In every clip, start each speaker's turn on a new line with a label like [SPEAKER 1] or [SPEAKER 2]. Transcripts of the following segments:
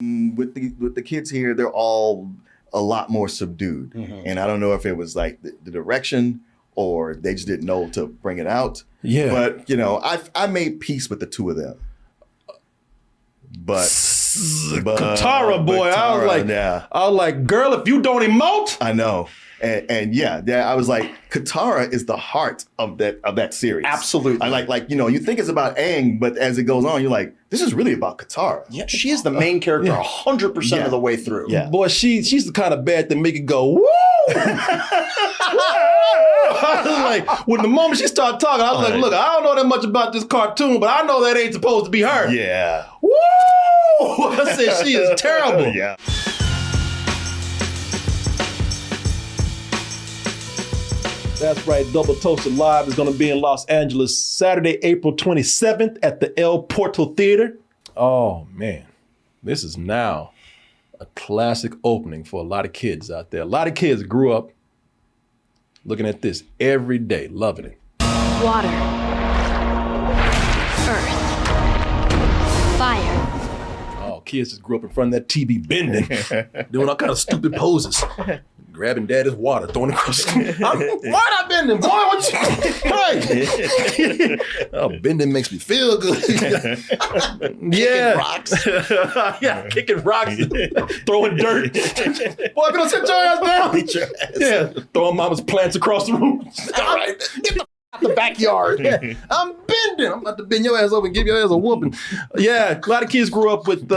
[SPEAKER 1] With the kids here, they're all a lot more subdued. And I don't know if it was like the direction or they just didn't know to bring it out.
[SPEAKER 2] Yeah.
[SPEAKER 1] But, you know, I made peace with the two of them. But
[SPEAKER 2] Katara, boy,
[SPEAKER 1] Katara,
[SPEAKER 2] I was like, girl, if you don't emote.
[SPEAKER 1] I know. And yeah, I was like, Katara is the heart of that series.
[SPEAKER 3] Absolutely.
[SPEAKER 1] I like, you know, you think it's about Aang, but as it goes on, you're like, this is really about Katara.
[SPEAKER 3] Yeah, she is the main character 100% of the way through.
[SPEAKER 1] Yeah.
[SPEAKER 2] Boy, she's the kind of bad that make it go, woo! I was like, when the moment she started talking, I was like, look, I don't know that much about this cartoon, but I know that ain't supposed to be her.
[SPEAKER 1] Yeah.
[SPEAKER 2] Woo! I said, she is terrible.
[SPEAKER 1] Yeah.
[SPEAKER 2] That's right. Double Toasted Live is going to be in Los Angeles Saturday, April 27th at the El Porto Theater. Oh, man. This is now a classic opening for a lot of kids out there. A lot of kids grew up looking at this every day, loving it.
[SPEAKER 4] Water. Earth. Fire.
[SPEAKER 2] Oh, kids just grew up in front of that TV bending, doing all kind of stupid poses. Grabbing daddy's water, throwing it across. Why not bending, boy? What you? Hey, oh, bending makes me feel good. Yeah,
[SPEAKER 3] rocks.
[SPEAKER 2] Yeah, kicking rocks, throwing dirt. Boy, if you don't sit your ass down,
[SPEAKER 1] Beat your ass.
[SPEAKER 2] yeah, throwing mama's plants across the room. All right, get the out the backyard. Yeah, I'm bending. I'm about to bend your ass over and give your ass a whooping. Yeah, a lot of kids grew up with.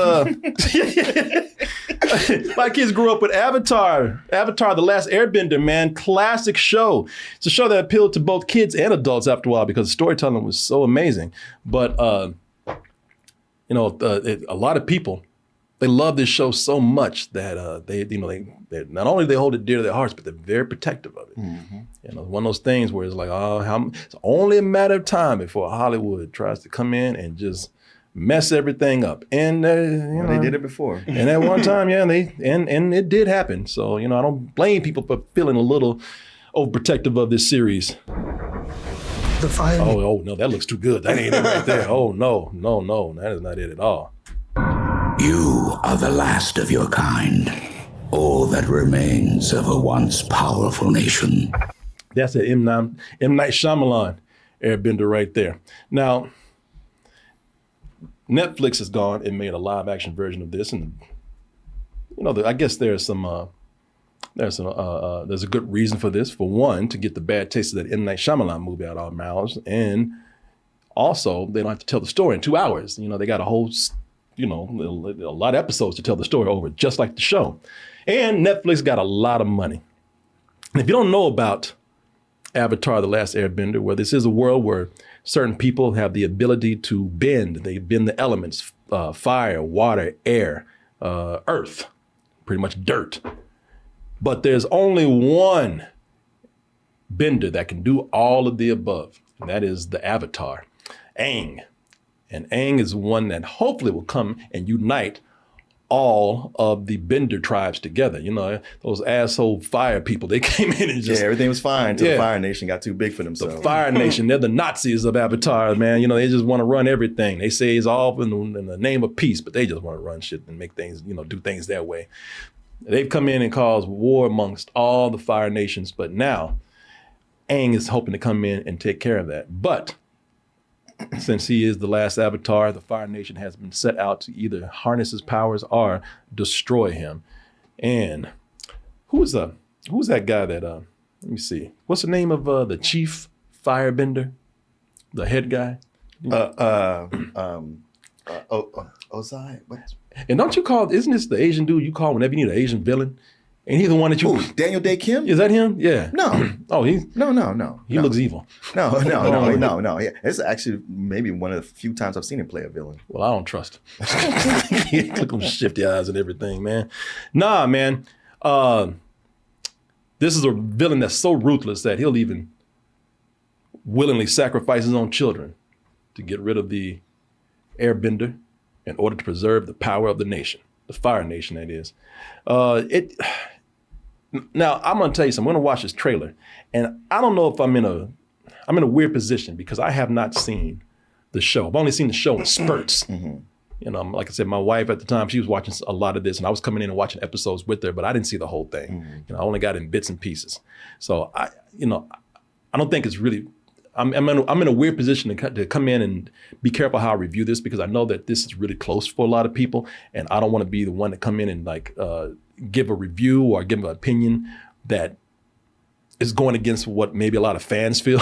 [SPEAKER 2] My kids grew up with Avatar The Last Airbender, man. Classic show. It's a show that appealed to both kids and adults after a while because the storytelling was so amazing. But, you know, a lot of people, they love this show so much that they not only they hold it dear to their hearts, but they're very protective of it. Mm-hmm. You know, one of those things where it's like, it's only a matter of time before Hollywood tries to come in and just mess everything up. And
[SPEAKER 1] they did it before.
[SPEAKER 2] And at one time, yeah, and it did happen. So, you know, I don't blame people for feeling a little overprotective of this series.
[SPEAKER 3] The fire.
[SPEAKER 2] Oh no, that looks too good. That ain't it right there. Oh no, that is not it at all.
[SPEAKER 5] You are the last of your kind, all that remains of a once powerful nation.
[SPEAKER 2] That's an M. Night Shyamalan Airbender right there. Now, Netflix has gone and made a live action version of this, and you know, I guess there's a good reason for this. For one, to get the bad taste of that M. Night Shyamalan movie out of our mouths, and also they don't have to tell the story in 2 hours. You know, they got a whole, you know, a lot of episodes to tell the story over, just like the show. And Netflix got a lot of money. And if you don't know about Avatar The Last Airbender, well, this is a world where certain people have the ability to bend. They bend the elements, fire, water, air, earth, pretty much dirt. But there's only one bender that can do all of the above, and that is the Avatar, Aang. And Aang is one that hopefully will come and unite all of the Bender tribes together. You know, those asshole fire people, they came in and just...
[SPEAKER 1] Yeah, everything was fine until the Fire Nation got too big for themselves.
[SPEAKER 2] The Fire Nation, they're the Nazis of Avatar, man. You know, they just want to run everything. They say it's all in the name of peace, but they just want to run shit and make things, you know, do things their way. They've come in and caused war amongst all the Fire Nations, but now Aang is hoping to come in and take care of that. But since he is the last Avatar, the Fire Nation has been set out to either harness his powers or destroy him. And who's that guy that, let me see, what's the name of the chief firebender? The head guy?
[SPEAKER 1] Ozai? What?
[SPEAKER 2] And don't you call, isn't this the Asian dude you call whenever you need an Asian villain? Ain't he the one that you...
[SPEAKER 1] Ooh, Daniel Day Kim?
[SPEAKER 2] Is that him? Yeah.
[SPEAKER 1] No.
[SPEAKER 2] Oh,
[SPEAKER 1] No.
[SPEAKER 2] He looks evil.
[SPEAKER 1] No. Yeah, it's actually maybe one of the few times I've seen him play a villain.
[SPEAKER 2] Well, I don't trust him. Look at them shifty eyes and everything, man. Nah, man. This is a villain that's so ruthless that he'll even willingly sacrifice his own children to get rid of the Airbender in order to preserve the power of the nation, the Fire Nation, that is. Now, I'm gonna tell you something. I'm gonna watch this trailer, and I don't know if I'm in a weird position because I have not seen the show. I've only seen the show in spurts. You know, like I said, my wife at the time, she was watching a lot of this, and I was coming in and watching episodes with her, but I didn't see the whole thing. You know, I only got in bits and pieces. So I don't think it's really. I'm in a weird position to come in and be careful how I review this, because I know that this is really close for a lot of people, and I don't want to be the one to come in and like give a review or give an opinion that is going against what maybe a lot of fans feel.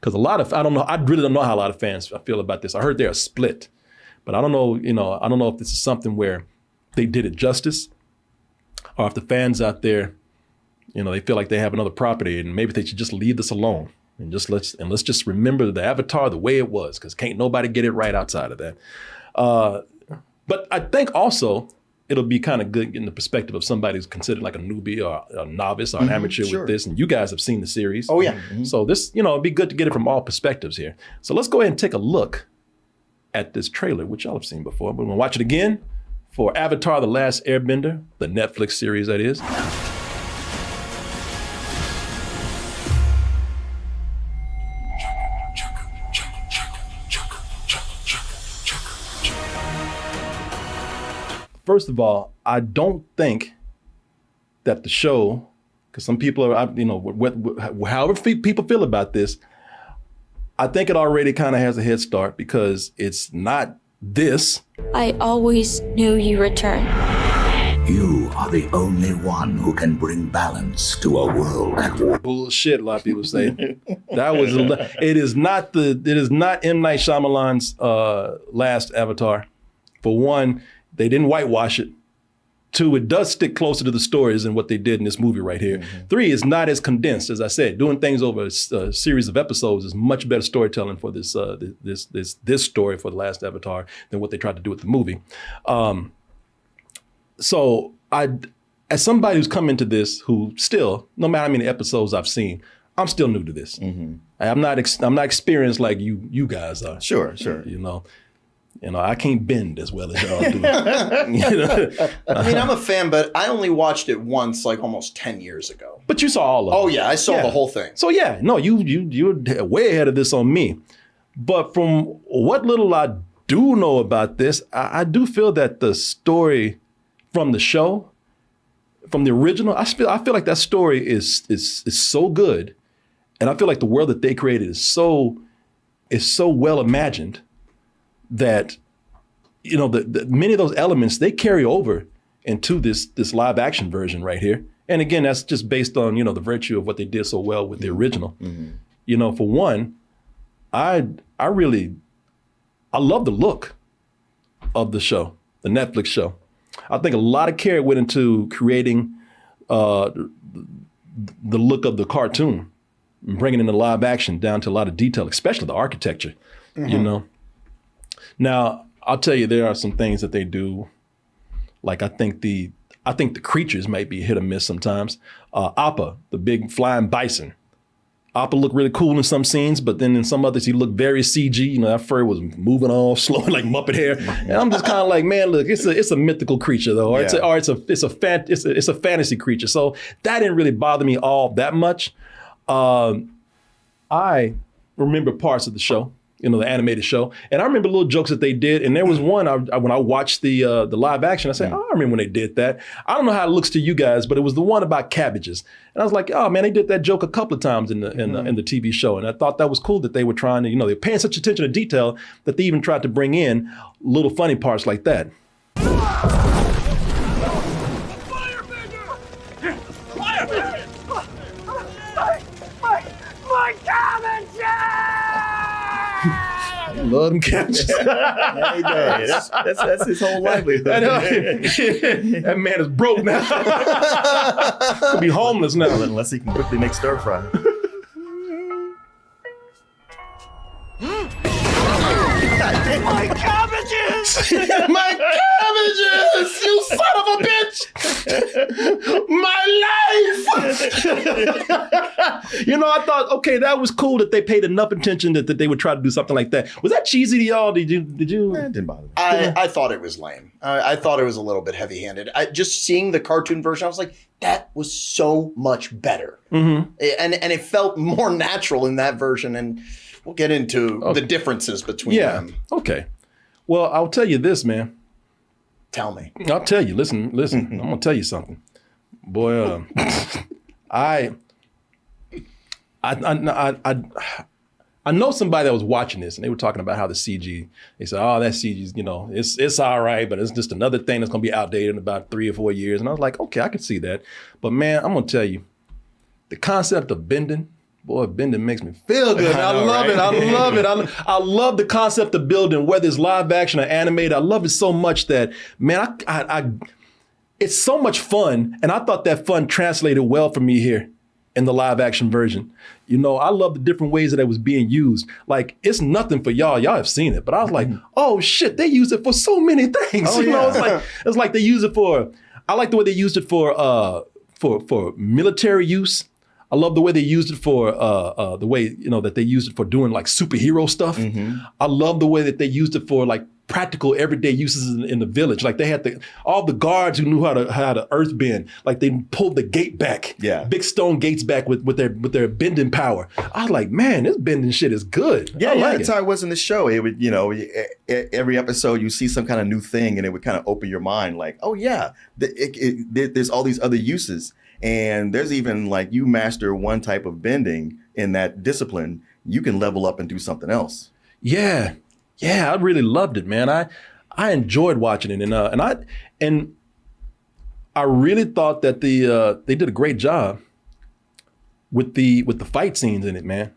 [SPEAKER 2] Because I really don't know how a lot of fans feel about this. I heard they're split, but I don't know, I don't know if this is something where they did it justice, or if the fans out there, they feel like they have another property and maybe they should just leave this alone. And let's just remember the Avatar the way it was, because can't nobody get it right outside of that. But I think also it'll be kind of good in the perspective of somebody who's considered like a newbie or a novice or an amateur with this. And you guys have seen the series.
[SPEAKER 3] Oh, yeah.
[SPEAKER 2] So this, it'd be good to get it from all perspectives here. So let's go ahead and take a look at this trailer, which y'all have seen before. But we're gonna watch it again for Avatar The Last Airbender, the Netflix series that is. First of all, I don't think that the show, because some people are, however people feel about this, I think it already kind of has a head start, because it's not this.
[SPEAKER 4] I always knew you return.
[SPEAKER 5] You are the only one who can bring balance to a world at war.
[SPEAKER 2] Bullshit, a lot of people say. It is not M. Night Shyamalan's last Avatar. For one, they didn't whitewash it. Two, it does stick closer to the stories than what they did in this movie right here. Three, it's not as condensed. As I said, doing things over a series of episodes is much better storytelling for this story for The Last Avatar than what they tried to do with the movie. So as somebody who's come into this, who still, no matter how many episodes I've seen, I'm still new to this. I'm not experienced like you guys are.
[SPEAKER 1] Sure.
[SPEAKER 2] I can't bend as well as y'all do.
[SPEAKER 3] I mean, I'm a fan, but I only watched it once, like almost 10 years ago.
[SPEAKER 2] But you saw all of it.
[SPEAKER 3] Oh yeah, I saw the whole thing.
[SPEAKER 2] So yeah, no, you're way ahead of this on me. But from what little I do know about this, I do feel that the story from the show, from the original, I feel like that story is so good, and I feel like the world that they created is so well imagined that many of those elements they carry over into this live action version right here. And again, that's just based on the virtue of what they did so well with the original. For one, I love the look of the show, the Netflix show. I think a lot of care went into creating the look of the cartoon, and bringing in the live action down to a lot of detail, especially the architecture. Now, I'll tell you, there are some things that they do. Like I think the creatures might be hit or miss sometimes. Appa, the big flying bison. Appa looked really cool in some scenes, but then in some others he looked very CG. That fur was moving all slow like Muppet hair, and I'm just kind of like, man, look, it's a mythical creature though, or it's a fantasy creature. So that didn't really bother me all that much. I remember parts of the show, the animated show, and I remember little jokes that they did. And there was one when I watched the live action, I said, oh, I remember when they did that. I don't know how it looks to you guys, but it was the one about cabbages. And I was like, oh man, they did that joke a couple of times in the TV show, and I thought that was cool that they were trying to, they're paying such attention to detail that they even tried to bring in little funny parts like that. I love them cabbages.
[SPEAKER 1] Yeah, he does. That's his whole livelihood.
[SPEAKER 2] That man is broke now. Could be homeless now.
[SPEAKER 1] Unless he can quickly make stir fry.
[SPEAKER 3] My cabbages!
[SPEAKER 2] My cabbages! You son of a bitch! My life! I thought, okay, that was cool that they paid enough attention that they would try to do something like that. Was that cheesy to y'all? Did you?
[SPEAKER 1] It didn't bother me.
[SPEAKER 3] I thought it was lame. I thought it was a little bit heavy-handed. Just seeing the cartoon version, I was like, that was so much better. And it felt more natural in that version. And we'll get into the differences between them.
[SPEAKER 2] Okay. Well, I'll tell you this, man.
[SPEAKER 3] Tell me.
[SPEAKER 2] I'll tell you. Listen. I'm gonna tell you something, boy. I know somebody that was watching this, and they were talking about how the CG. They said, "Oh, that CG's, it's all right, but it's just another thing that's gonna be outdated in about 3 or 4 years." And I was like, "Okay, I can see that." But man, I'm gonna tell you, the concept of bending. Boy, bending makes me feel good. I love it. I love it. I love the concept of building, whether it's live action or animated. I love it so much that, man, it's so much fun. And I thought that fun translated well for me here in the live action version. I love the different ways that it was being used. Like, it's nothing for y'all. Y'all have seen it. But I was like, oh, shit, they use it for so many things.
[SPEAKER 1] Oh,
[SPEAKER 2] It's like they use it for, I like the way they used it for military use. I love the way they used it for the way, that they used it for doing like superhero stuff. I love the way that they used it for like practical everyday uses in the village. Like they had all the guards who knew how to earth bend. Like they pulled the gate back, big stone gates back with their bending power. I was like, man, this bending shit is good.
[SPEAKER 1] That's how it was in the show. It would, every episode you see some kind of new thing, and it would kind of open your mind. Like, oh yeah, there's all these other uses. And there's even like you master one type of bending in that discipline, you can level up and do something else.
[SPEAKER 2] Yeah, I really loved it, man. I enjoyed watching it, and I really thought that they did a great job with the fight scenes in it, man.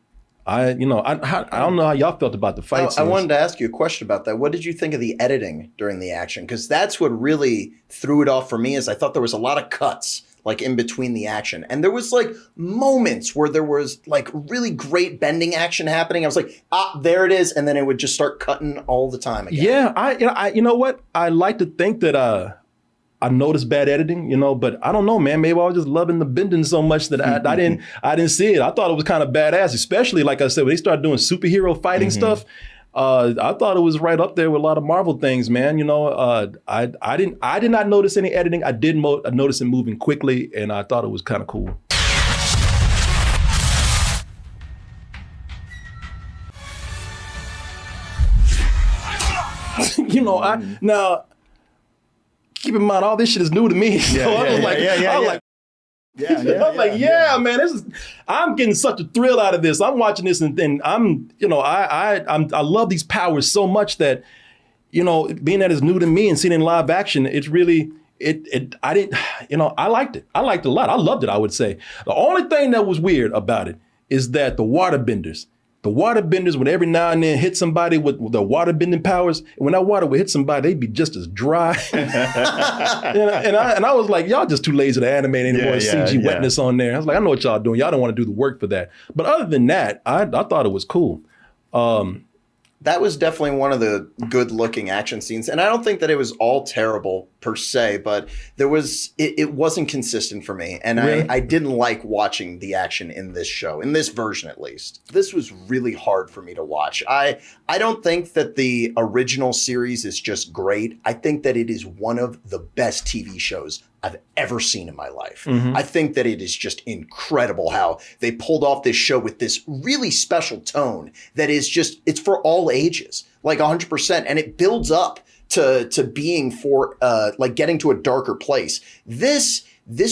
[SPEAKER 2] I don't know how y'all felt about the fight scenes.
[SPEAKER 3] I wanted to ask you a question about that. What did you think of the editing during the action? Because that's what really threw it off for me. Is I thought there was a lot of cuts like in between the action. And there was like moments where there was like really great bending action happening. I was like, there it is. And then it would just start cutting all the time again.
[SPEAKER 2] Yeah, I you know what? I like to think that I noticed bad editing, but I don't know, man. Maybe I was just loving the bending so much that I didn't see it. I thought it was kind of badass, especially like I said, when they started doing superhero fighting stuff. I thought it was right up there with a lot of Marvel things, man. I did not notice any editing. I did notice it moving quickly, and I thought it was kind of cool. Now keep in mind all this shit is new to me. Man, I'm getting such a thrill out of this. I'm watching this and I love these powers so much that, being that it's new to me and seeing it in live action, it's really, I liked it. I liked it a lot. I loved it, I would say. The only thing that was weird about it is that the waterbenders would every now and then hit somebody with their water bending powers. And when that water would hit somebody, they'd be just as dry. and I was like, y'all just too lazy to animate any more CG wetness on there. I was like, I know what y'all doing. Y'all don't want to do the work for that. But other than that, I thought it was cool.
[SPEAKER 3] That was definitely one of the good looking action scenes. And I don't think that it was all terrible per se, but it wasn't consistent for me. And really? I didn't like watching the action in this show, in this version at least. This was really hard for me to watch. I don't think that the original series is just great. I think that it is one of the best TV shows I've ever seen in my life. I think that it is just incredible how they pulled off this show with this really special tone that is just, it's for all ages, like 100%. And it builds up to being for like getting to a darker place. This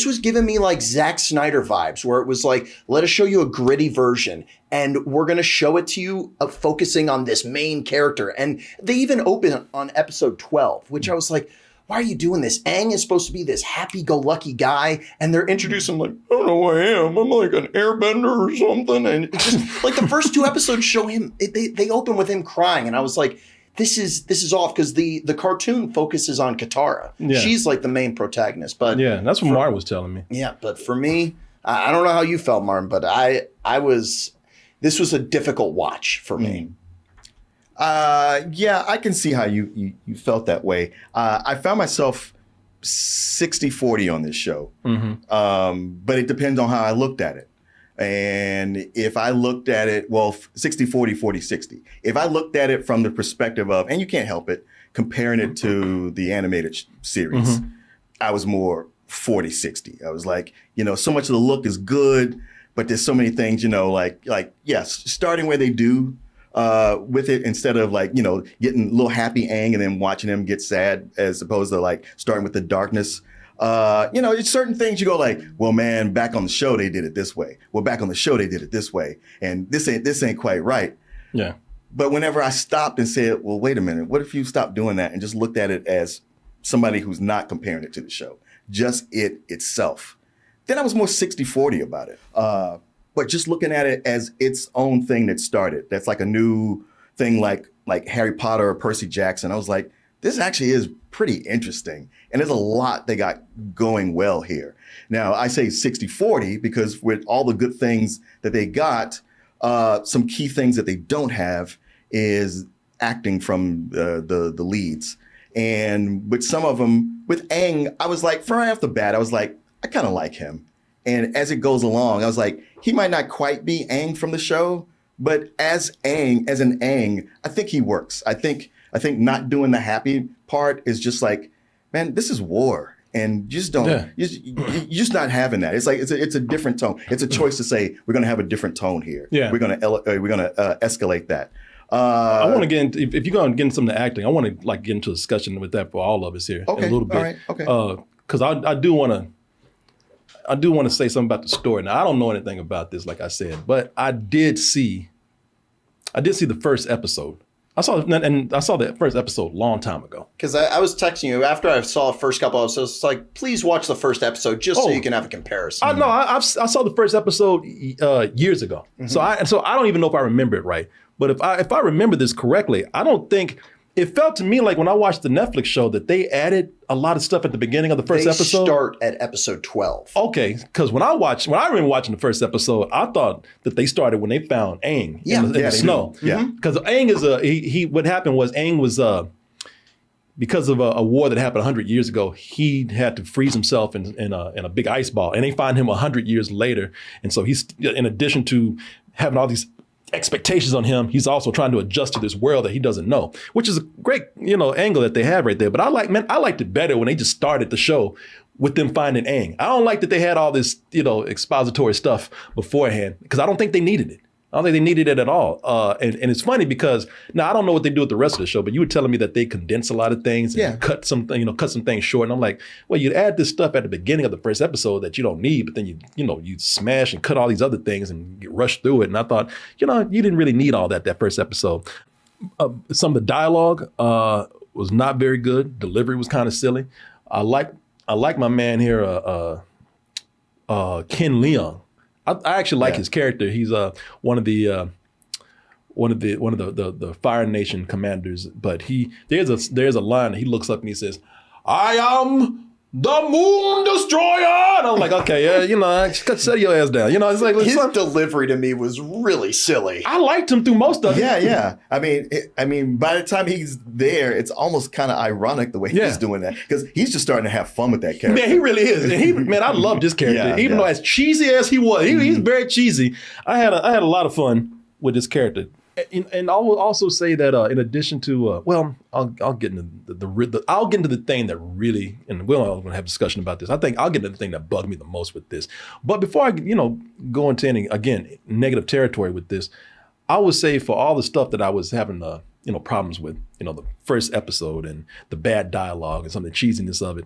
[SPEAKER 3] was giving me like Zack Snyder vibes, where it was like, let us show you a gritty version and we're going to show it to you focusing on this main character. And they even open on episode 12, which I was like, why are you doing this? Aang is supposed to be this happy-go-lucky guy, and they're introducing him like, I don't know who I am. I'm like an airbender or something. And it's just like the first 2 episodes show him, they open with him crying. And I was like, this is off, because the cartoon focuses on Katara. Yeah. She's like the main protagonist. But
[SPEAKER 2] yeah, that's what Martin was telling me.
[SPEAKER 3] Yeah, but for me, I don't know how you felt, Martin, but this was a difficult watch for me.
[SPEAKER 1] Yeah, I can see how you felt that way. I found myself 60-40 on this show. But it depends on how I looked at it. And if I looked at it, 60-40, 40-60. If I looked at it from the perspective of, and you can't help it, comparing it to the animated series, I was more 40-60. I was like, so much of the look is good, but there's so many things, yes, starting where they do, with it instead of like, getting a little happy Aang and then watching him get sad as opposed to like starting with the darkness. It's certain things you go like, well, man, back on the show, they did it this way. Well, back on the show, they did it this way. And this ain't quite right.
[SPEAKER 2] Yeah.
[SPEAKER 1] But whenever I stopped and said, well, wait a minute, what if you stopped doing that and just looked at it as somebody who's not comparing it to the show, just it itself? Then I was more 60-40 about it. But just looking at it as its own thing that started, that's like a new thing like Harry Potter or Percy Jackson. I was like, this actually is pretty interesting. And there's a lot they got going well here. Now, I say 60-40 because with all the good things that they got, some key things that they don't have is acting from the leads. And with some of them, with Aang, I was like, right off the bat, I was like, I kind of like him. And as it goes along, I was like, he might not quite be Aang from the show, but as an Aang, I think he works. I think not doing the happy part is just like, man, this is war. And you just don't, you're just not having that. It's like, it's a different tone. It's a choice to say, we're going to have a different tone here.
[SPEAKER 2] Yeah.
[SPEAKER 1] We're going to escalate that.
[SPEAKER 2] I want to get into, if you're going to get into some of the acting, I want to like get into a discussion with that for all of us here in a little bit.
[SPEAKER 1] All right. Okay.
[SPEAKER 2] Cause I do want to say something about the story. Now I don't know anything about this, like I said, but I did see the first episode. I saw the first episode a long time ago.
[SPEAKER 3] Because I was texting you after I saw the first couple episodes. It's like, please watch the first episode just so you can have a comparison.
[SPEAKER 2] I saw the first episode years ago. Mm-hmm. So I don't even know if I remember it right. But if I remember this correctly, I don't think it felt to me like when I watched the Netflix show that they added a lot of stuff at the beginning of the first episode.
[SPEAKER 3] They start at episode 12.
[SPEAKER 2] Okay, because when I remember watching the first episode, I thought that they started when they found Aang in the snow.
[SPEAKER 1] Yeah,
[SPEAKER 2] because Aang is what happened was Aang was because of a war that happened 100 years ago. He had to freeze himself in a big ice ball, and they find him 100 years later, and so he's, in addition to having all these expectations on him, he's also trying to adjust to this world that he doesn't know, which is a great, angle that they have right there. But I liked it better when they just started the show with them finding Aang. I don't like that they had all this, expository stuff beforehand, because I don't think they needed it. I don't think they needed it at all. And it's funny because now I don't know what they do with the rest of the show, but you were telling me that they condense a lot of things and cut some things short. And I'm like, well, you add this stuff at the beginning of the first episode that you don't need, but then you smash and cut all these other things and get rushed through it. And I thought, you didn't really need all that first episode. Some of the dialogue was not very good. Delivery was kind of silly. I like my man here, Ken Leung. I actually like his character. He's one of the Fire Nation commanders. But there's a line that he looks up and he says, "I am the Moon Destroyer." And I'm like, okay, set your ass down. It's like
[SPEAKER 3] his delivery to me was really silly.
[SPEAKER 2] I liked him through most of it.
[SPEAKER 1] Yeah. I mean, by the time he's there, it's almost kind of ironic the way he's doing that, because he's just starting to have fun with that character.
[SPEAKER 2] Man, he really is. And I loved his character, even though as cheesy as he was, he's very cheesy. I had a lot of fun with this character. And I will also say that in addition to, I'll get into the thing that really, and we're all going to have a discussion about this. I think I'll get into the thing that bugged me the most with this. But before I, go into any, again, negative territory with this, I would say for all the stuff that I was having, problems with, the first episode and the bad dialogue and some of the cheesiness of it,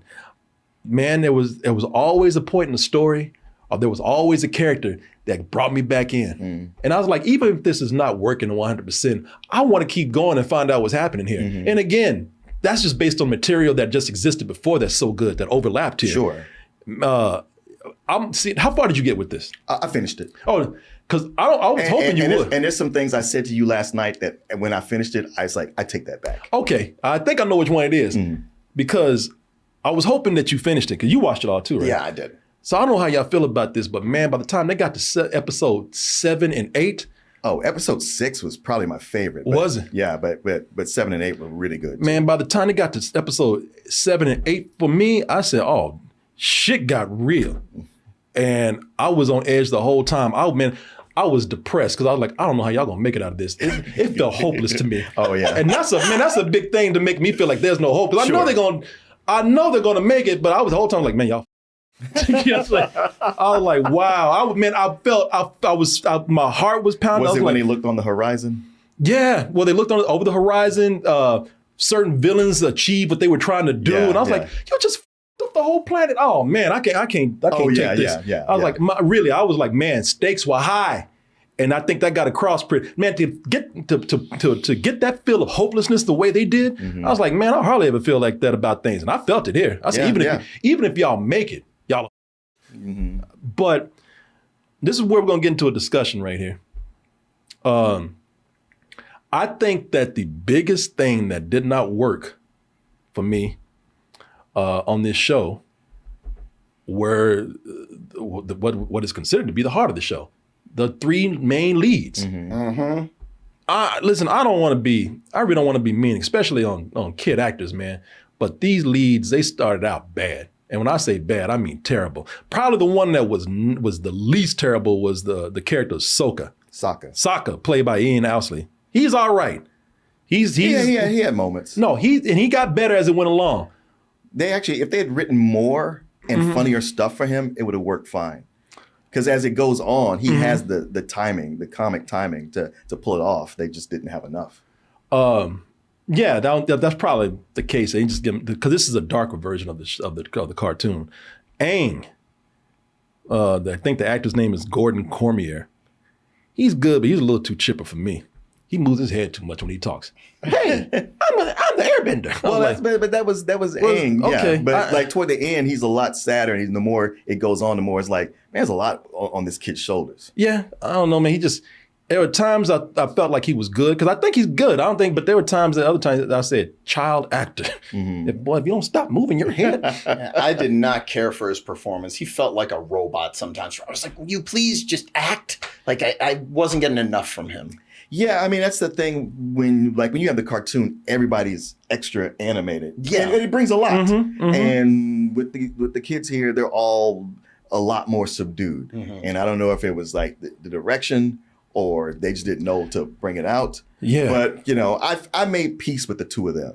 [SPEAKER 2] man, there was always a point in the story, or there was always a character that brought me back in. And I was like, even if this is not working 100%, I want to keep going and find out what's happening here. And again, that's just based on material that just existed before that's so good, that overlapped here.
[SPEAKER 1] Sure.
[SPEAKER 2] How far did you get with this?
[SPEAKER 1] I finished it.
[SPEAKER 2] Oh, because I was hoping you would.
[SPEAKER 1] And there's some things I said to you last night that when I finished it, I was like, I take that back.
[SPEAKER 2] Okay, I think I know which one it is. Because I was hoping that you finished it, because you watched it all too, right?
[SPEAKER 3] Yeah, I did.
[SPEAKER 2] So I don't know how y'all feel about this, but man, by the time they got to episode 7 and 8.
[SPEAKER 1] Oh, episode 6 was probably my favorite.
[SPEAKER 2] Was it?
[SPEAKER 1] Yeah, but 7 and 8 were really good.
[SPEAKER 2] Man, by the time they got to episode 7 and 8, for me, I said, oh, shit got real. And I was on edge the whole time. I was depressed because I was like, I don't know how y'all gonna make it out of this. It felt hopeless to me.
[SPEAKER 1] Oh yeah.
[SPEAKER 2] And that's a big thing to make me feel like there's no hope. Because I know they're gonna make it, but I was the whole time like, man, y'all. I was like, wow. My heart was pounding.
[SPEAKER 1] Was it
[SPEAKER 2] when
[SPEAKER 1] he looked on the horizon?
[SPEAKER 2] Yeah, well, they looked over the horizon. Certain villains achieved what they were trying to do, and I was like, "Yo, just f- up the whole planet." Oh man, I can't take this. I was like, I was like, man, stakes were high, and I think that got across pretty. Man, to get that feel of hopelessness the way they did, I was like, man, I hardly ever feel like that about things, and I felt it here. I said, even if y'all make it, y'all. But this is where we're gonna get into a discussion right here. I think that the biggest thing that did not work for me on this show were what is considered to be the heart of the show, the three main leads. Listen, I really don't want to be mean, especially on kid actors, man. But these leads, they started out bad. And when I say bad, I mean terrible. Probably the one that was the least terrible was the character of Sokka. Sokka, played by Ian Owsley. He
[SPEAKER 1] had moments.
[SPEAKER 2] No, he got better as it went along.
[SPEAKER 1] They actually, if they had written more and funnier stuff for him, it would have worked fine. Because as it goes on, he has the timing, the comic timing to pull it off. They just didn't have enough.
[SPEAKER 2] Yeah, that's probably the case. They just give him, because this is a darker version of the cartoon. Aang, I think the actor's name is Gordon Cormier. He's good, but he's a little too chipper for me. He moves his head too much when he talks. Hey, I'm the Airbender.
[SPEAKER 1] Well, but that was Aang.
[SPEAKER 2] Okay,
[SPEAKER 1] yeah. But like toward the end, he's a lot sadder, and the more it goes on, the more it's like, man, there's a lot on this kid's shoulders.
[SPEAKER 2] Yeah, I don't know, man. There were times I felt like he was good, because I think he's good. But there were other times that I said, child actor. If you don't stop moving your head.
[SPEAKER 3] I did not care for his performance. He felt like a robot sometimes. I was like, will you please just act? Like I wasn't getting enough from him.
[SPEAKER 1] Yeah, I mean, that's the thing when you have the cartoon, everybody's extra animated. Yeah. And it brings a lot. And with the kids here, they're all a lot more subdued. And I don't know if it was like the direction or they just didn't know to bring it out. Yeah. But, I made peace with the two of them.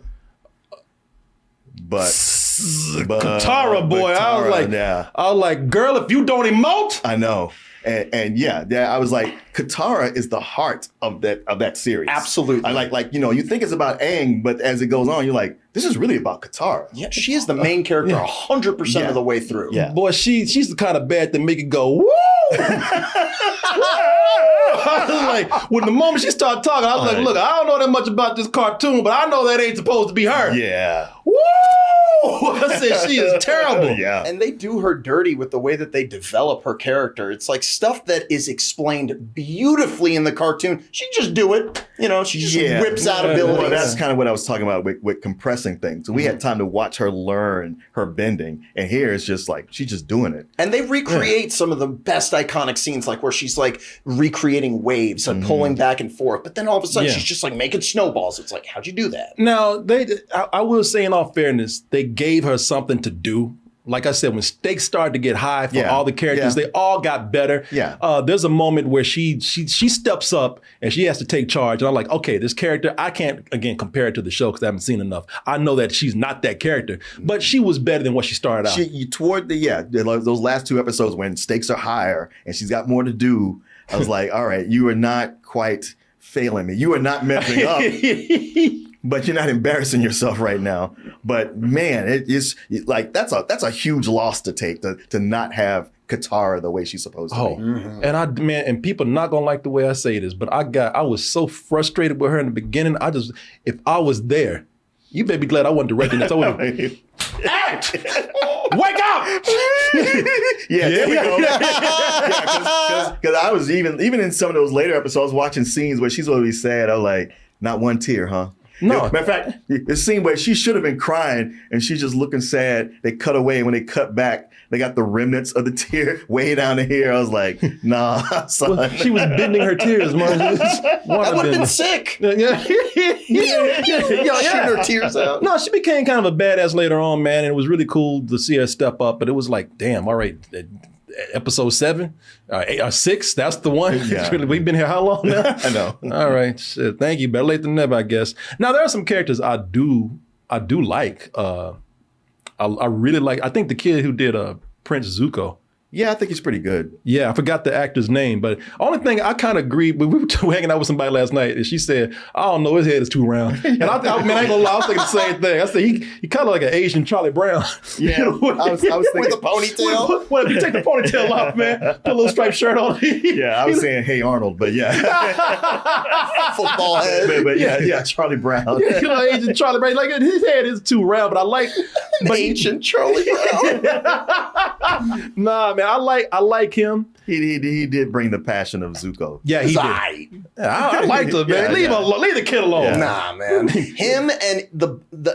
[SPEAKER 1] But
[SPEAKER 2] Katara, boy, I was like, girl, if you don't emote.
[SPEAKER 1] I know. And I was like, Katara is the heart of that series.
[SPEAKER 3] Absolutely.
[SPEAKER 1] I like you think it's about Aang, but as it goes on, you're like, this is really about Katara.
[SPEAKER 3] Yeah, she is the main character 100% of the way through.
[SPEAKER 2] Yeah. Boy, she's the kind of bad that make it go, woo! Like, when the moment she started talking, I was like, look, I don't know that much about this cartoon, but I know that ain't supposed to be her.
[SPEAKER 1] Yeah.
[SPEAKER 2] Woo! I said, she is terrible.
[SPEAKER 1] Yeah.
[SPEAKER 3] And they do her dirty with the way that they develop her character. It's like stuff that is explained beautifully in the cartoon. She just do it. She just whips out abilities.
[SPEAKER 1] Well, that's kind of what I was talking about with compressing things. So we had time to watch her learn her bending. And here it's just like, she's just doing it.
[SPEAKER 3] And they recreate some of the best iconic scenes, like where she's like recreating waves and pulling back and forth. But then all of a sudden she's just like making snowballs. It's like, how'd you do that?
[SPEAKER 2] Now, I will say in all fairness, they gave her something to do. Like I said, when stakes started to get high for all the characters, they all got better. Yeah. There's a moment where she steps up and she has to take charge. And I'm like, okay, this character, I can't, again, compare it to the show because I haven't seen enough. I know that she's not that character, but she was better than what she started out.
[SPEAKER 1] Toward those last two episodes when stakes are higher and she's got more to do, I was like, all right, you are not quite failing me. You are not messing up. But you're not embarrassing yourself right now. But man, it is like that's a huge loss to take to not have Katara the way she's supposed to be.
[SPEAKER 2] And people are not gonna like the way I say this, but I was so frustrated with her in the beginning. If I was there, you better be glad I wasn't directing this. I would act! Wake up!
[SPEAKER 1] There we go. Because I was even in some of those later episodes watching scenes where she's always sad. I was like, not one tear, huh?
[SPEAKER 2] No.
[SPEAKER 1] Matter of fact, the scene where she should have been crying and she's just looking sad. They cut away. When they cut back, they got the remnants of the tear way down to here. I was like, nah, son.
[SPEAKER 2] Well, she was bending her tears, man.
[SPEAKER 3] That would have been sick.
[SPEAKER 2] Shooting
[SPEAKER 3] her tears out.
[SPEAKER 2] No, she became kind of a badass later on, man. And it was really cool to see her step up. But it was like, damn, all right. Episode 7, 6, that's the one. Yeah. We've been here how long now?
[SPEAKER 1] I know.
[SPEAKER 2] All right, shit. Thank you. Better late than never, I guess. Now there are some characters I do like. I really like. I think the kid who did Prince Zuko.
[SPEAKER 1] Yeah, I think he's pretty good.
[SPEAKER 2] Yeah, I forgot the actor's name, but only thing I kind of agreed. We were hanging out with somebody last night, and she said, "I don't know, his head is too round." And I ain't gonna lie, I was thinking the same thing. I said he kind of like an Asian Charlie Brown.
[SPEAKER 1] Yeah, I was thinking
[SPEAKER 3] With a ponytail.
[SPEAKER 2] Well, if you take the ponytail off, man, put a little striped shirt on.
[SPEAKER 1] Yeah, I was saying, "Hey Arnold," but yeah,
[SPEAKER 3] Football head.
[SPEAKER 1] but yeah, Charlie Brown.
[SPEAKER 2] Asian Charlie Brown. Like his head is too round, but I like. But
[SPEAKER 3] Ancient Charlie Brown.
[SPEAKER 2] Nah, man, I like him.
[SPEAKER 1] He did bring the passion of Zuko.
[SPEAKER 2] Yeah, he did.
[SPEAKER 3] Zai.
[SPEAKER 2] Yeah, I liked him, man.
[SPEAKER 1] Yeah,
[SPEAKER 2] Leave the kid alone.
[SPEAKER 1] Yeah.
[SPEAKER 3] Nah, man. Him and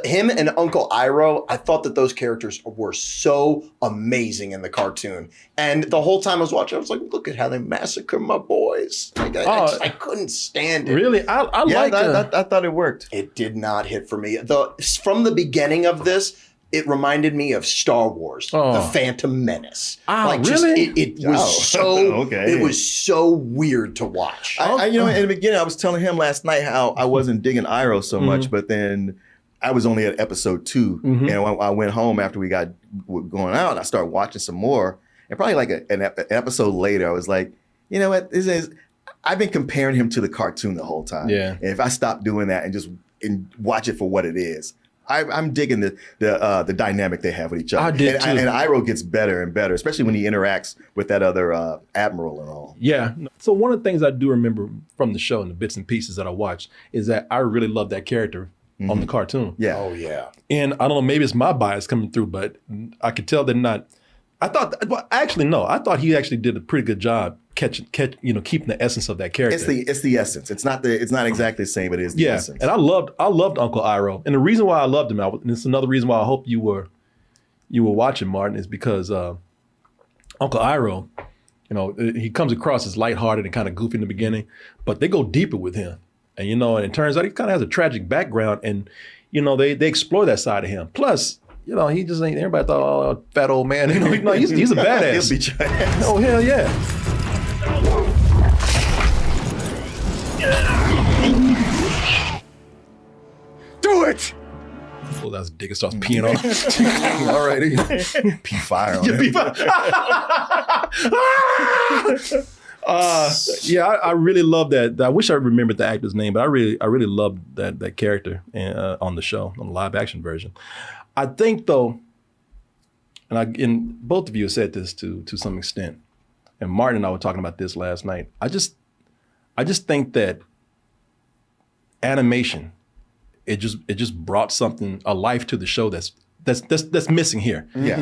[SPEAKER 3] him and Uncle Iroh, I thought that those characters were so amazing in the cartoon. And the whole time I was watching, I was like, look at how they massacre my boys. Like, I couldn't stand it.
[SPEAKER 2] Really, I like.
[SPEAKER 1] I thought it worked.
[SPEAKER 3] It did not hit for me. From the beginning of this, it reminded me of Star Wars, The Phantom Menace.
[SPEAKER 2] Really?
[SPEAKER 3] It was so
[SPEAKER 1] Okay.
[SPEAKER 3] it was so weird to watch.
[SPEAKER 1] In the beginning, I was telling him last night how I wasn't digging Iroh so much, but then I was only at episode 2, and when I went home after we got going out, I started watching some more, and probably like an episode later, I was like, you know what, I've been comparing him to the cartoon the whole time.
[SPEAKER 2] Yeah.
[SPEAKER 1] And if I stop doing that and just watch it for what it is, I'm digging the dynamic they have with each other.
[SPEAKER 2] I did too.
[SPEAKER 1] And Iroh gets better and better, especially when he interacts with that other admiral and all.
[SPEAKER 2] Yeah. So one of the things I do remember from the show and the bits and pieces that I watched is that I really love that character on the cartoon.
[SPEAKER 1] Yeah.
[SPEAKER 3] Oh yeah.
[SPEAKER 2] And I don't know, maybe it's my bias coming through, but I could tell they're not. I thought he actually did a pretty good job keeping the essence of that character.
[SPEAKER 1] It's the essence. It's not exactly the same, but it is the essence.
[SPEAKER 2] And I loved Uncle Iroh. And the reason why I loved him, and it's another reason why I hope you were watching, Martin, is because Uncle Iroh, he comes across as lighthearted and kind of goofy in the beginning, but they go deeper with him. And and it turns out he kind of has a tragic background, and they explore that side of him. Plus, he just ain't. Everybody thought, oh, fat old man. He's a badass.
[SPEAKER 1] He'll beat your ass.
[SPEAKER 2] Oh hell yeah!
[SPEAKER 5] Do it!
[SPEAKER 2] Oh, that's a dick. Starts peeing on. All right,
[SPEAKER 1] Pee fire on him.
[SPEAKER 2] Yeah, I really love that. I wish I remembered the actor's name, but I really loved that character on the show, on the live action version. I think though, and both of you have said this to some extent, and Martin and I were talking about this last night. I just think that animation, it just brought a life to the show that's missing here.
[SPEAKER 1] Yeah.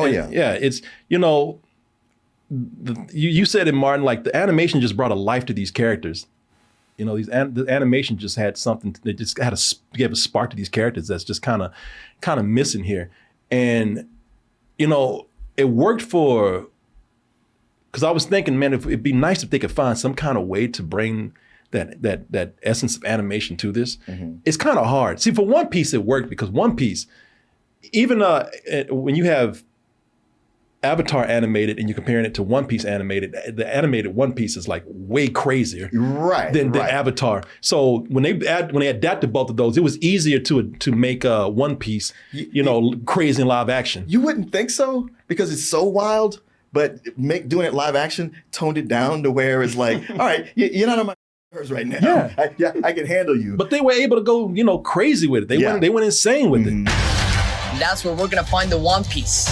[SPEAKER 2] Yeah. It's you said it, Martin. Like the animation just brought a life to these characters. The animation just had something. They just gave a spark to these characters that's just kind of missing here. And it worked because I was thinking, man, it'd be nice if they could find some kind of way to bring that essence of animation to this. It's kind of hard. See, for One Piece, it worked because One Piece, even when you have Avatar animated and you're comparing it to One Piece animated, the animated One Piece is like way crazier than Avatar. So when they adapted both of those, it was easier to make One Piece, crazy in live action.
[SPEAKER 1] You wouldn't think so because it's so wild, but doing it live action toned it down to where it's like, all right, you're not on my nerves right now.
[SPEAKER 2] Yeah.
[SPEAKER 1] I can handle you.
[SPEAKER 2] But they were able to go, crazy with it. They went insane with it.
[SPEAKER 6] And that's where we're gonna find the One Piece.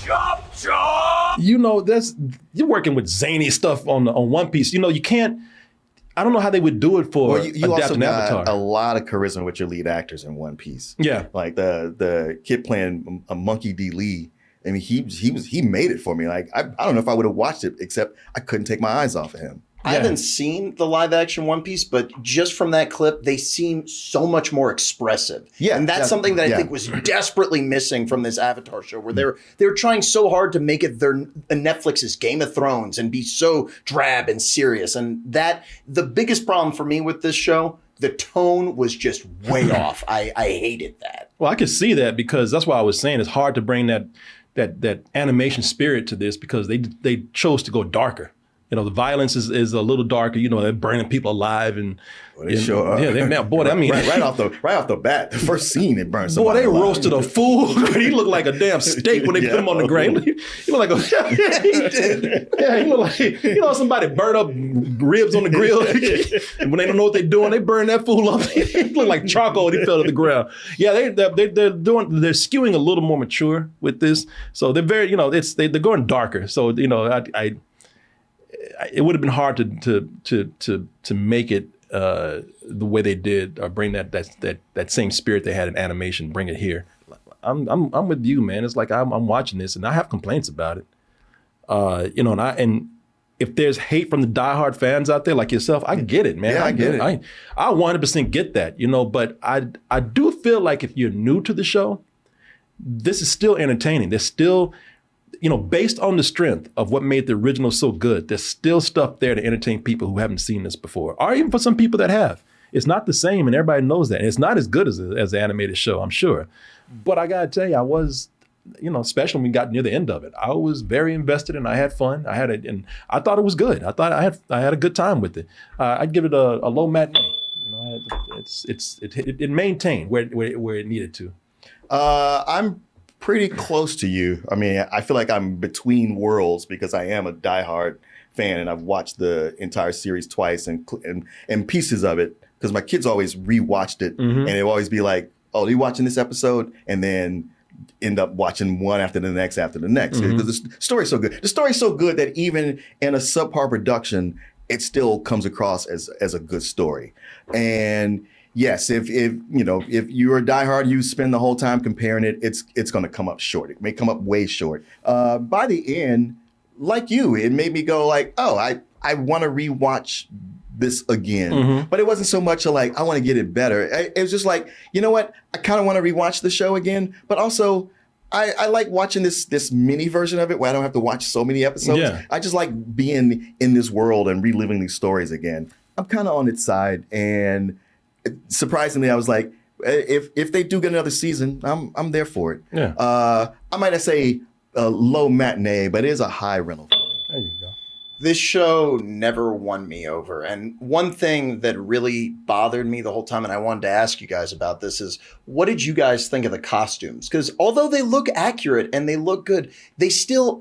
[SPEAKER 5] Chop chop!
[SPEAKER 2] You're working with zany stuff on One Piece. You can't. I don't know how they would do it for
[SPEAKER 1] you also
[SPEAKER 2] adapting
[SPEAKER 1] got
[SPEAKER 2] Avatar.
[SPEAKER 1] a lot of charisma with your lead actors in One Piece.
[SPEAKER 2] Yeah,
[SPEAKER 1] like the kid playing a Monkey D. Lee. I mean, he made it for me. Like I don't know if I would have watched it, except I couldn't take my eyes off of him.
[SPEAKER 3] I haven't seen the live action One Piece, but just from that clip, they seem so much more expressive. Yeah. And that's something that I think was desperately missing from this Avatar show, where they were trying so hard to make it Netflix's Game of Thrones and be so drab and serious. And the biggest problem for me with this show, the tone was just way off. I hated that.
[SPEAKER 2] Well, I could see that because that's why I was saying it's hard to bring that animation spirit to this because they chose to go darker. You know, the violence is a little darker. You know, they're burning people alive and
[SPEAKER 1] They sure are.
[SPEAKER 2] yeah, I mean,
[SPEAKER 1] right off the bat, the first scene it burns.
[SPEAKER 2] Boy, they
[SPEAKER 1] alive.
[SPEAKER 2] roasted a fool. He looked like a damn steak when they put him on the ground. He looked like a yeah, he looked like somebody burned up ribs on the grill. And when they don't know what they're doing, they burn that fool up. He looked like charcoal when he fell to the ground. Yeah, they're skewing a little more mature with this. So they're very, they're going darker. So it would have been hard to make it the way they did, or bring that same spirit they had in animation, bring it here. I'm with you, man. It's like I'm watching this and I have complaints about it. And if there's hate from the diehard fans out there like yourself, I get it, man.
[SPEAKER 1] Yeah, I get it.
[SPEAKER 2] I 100% get that, but I do feel like if you're new to the show, this is still entertaining. There's still, based on the strength of what made the original so good, there's still stuff there to entertain people who haven't seen this before, or even for some people that have. It's not the same, and everybody knows that. And it's not as good as the animated show, I'm sure. But I gotta tell you, I was, especially when we got near the end of it, I was very invested and I had fun. And I thought it was good. I thought I had a good time with it. I'd give it a low matinee. It maintained where it needed to.
[SPEAKER 1] I'm pretty close to you. I mean, I feel like I'm between worlds because I am a diehard fan and I've watched the entire series twice and pieces of it because my kids always rewatched it and they'd always be like, "Oh, are you watching this episode?" And then end up watching one after the next because the story's so good. The story's so good that even in a subpar production, it still comes across as a good story. And yes, if you're a diehard, you spend the whole time comparing it, it's going to come up short. It may come up way short. By the end, like you, it made me go like, oh, I want to rewatch this again. But it wasn't so much like, I want to get it better. It was just like, you know what? I kind of want to rewatch the show again, but also I like watching this mini version of it where I don't have to watch so many episodes.
[SPEAKER 2] Yeah.
[SPEAKER 1] I just like being in this world and reliving these stories again. I'm kind of on its side, and surprisingly, I was like, if they do get another season, I'm there for it.
[SPEAKER 2] Yeah.
[SPEAKER 1] I might not say a low matinee, but it is a high rental for me.
[SPEAKER 2] There you go.
[SPEAKER 3] This show never won me over. And one thing that really bothered me the whole time, and I wanted to ask you guys about this, is what did you guys think of the costumes? Because although they look accurate and they look good,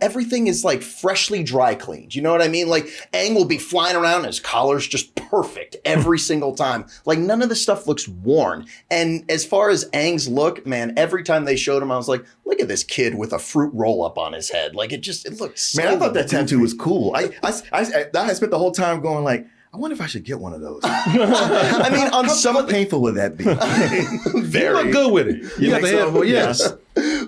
[SPEAKER 3] everything is like freshly dry cleaned. You know what I mean? Like Aang will be flying around and his collar's just perfect every single time. Like none of the stuff looks worn. And as far as Aang's look, man, every time they showed him, I was like, look at this kid with a fruit roll up on his head. Like it looks so
[SPEAKER 1] Man, I thought that tattoo was cool. I spent the whole time going like, I wonder if I should get one of those.
[SPEAKER 3] I mean, on
[SPEAKER 1] how painful would that be?
[SPEAKER 2] You look good with it. You got the head for yes.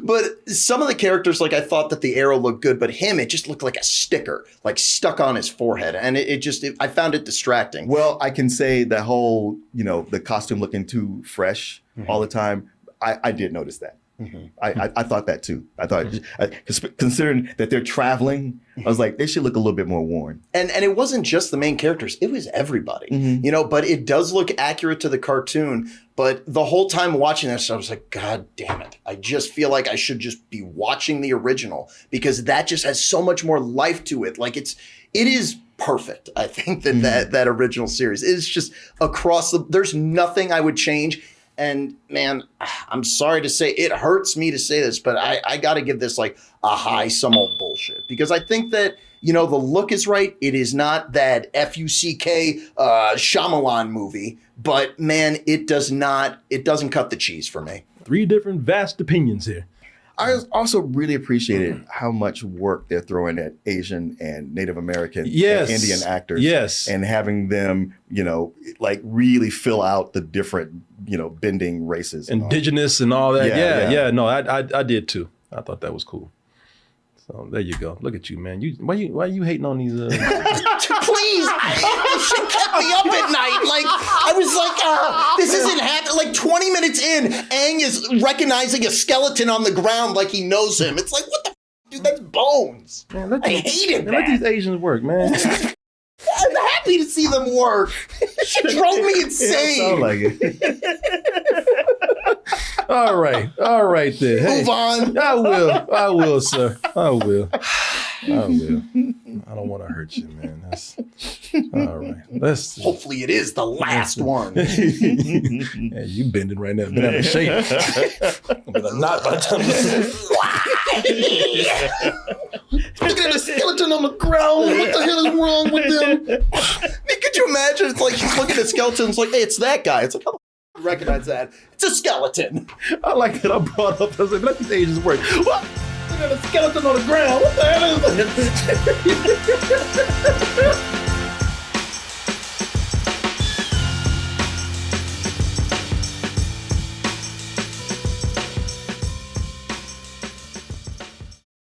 [SPEAKER 3] But some of the characters, like I thought that the arrow looked good, but him, it just looked like a sticker, like stuck on his forehead. And I found it distracting.
[SPEAKER 1] Well, I can say the whole, the costume looking too fresh all the time. I did notice that. I thought that too. I thought, considering that they're traveling, I was like, they should look a little bit more worn.
[SPEAKER 3] And it wasn't just the main characters; it was everybody. But it does look accurate to the cartoon. But the whole time watching this, I was like, God damn it! I just feel like I should just be watching the original because that just has so much more life to it. Like it is perfect. I think that original series is just there's nothing I would change. And man, I'm sorry to say, it hurts me to say this, but I got to give this like a high some old bullshit because I think that, the look is right. It is not that F-U-C-K Shyamalan movie, but man, it doesn't cut the cheese for me.
[SPEAKER 2] 3 different vast opinions here.
[SPEAKER 1] I also really appreciated how much work they're throwing at Asian and Native American and Indian actors.
[SPEAKER 2] Yes.
[SPEAKER 1] And having them, like really fill out the different, bending races.
[SPEAKER 2] Indigenous and all that.
[SPEAKER 1] Yeah.
[SPEAKER 2] No, I did too. I thought that was cool. So there you go. Look at you, man. Why are you hating on these?
[SPEAKER 3] Please, she kept me up at night. Like I was like, this isn't happening. Like 20 minutes in, Aang is recognizing a skeleton on the ground like he knows him. It's like, what the dude? That's bones. Man, I hated that.
[SPEAKER 2] Let these Asians work, man.
[SPEAKER 3] I'm happy to see them work. She drove me insane.
[SPEAKER 1] Sound like it.
[SPEAKER 2] All right then.
[SPEAKER 3] Move on.
[SPEAKER 2] I will, sir. I will. I don't want to hurt you, man. That's all right. Let's.
[SPEAKER 3] Hopefully, it is the last one.
[SPEAKER 2] Yeah, you bending right now. Been out of shape. But I'm not by the time.
[SPEAKER 3] Look at a skeleton on the ground. What the hell is wrong with them? Could you imagine? It's like he's looking at skeletons like, hey, it's that guy. It's like, how the f- you recognize that? It's a skeleton.
[SPEAKER 2] I like that I brought up. I was like, let these Asians work. What? Look at a skeleton on the ground. What the hell is that?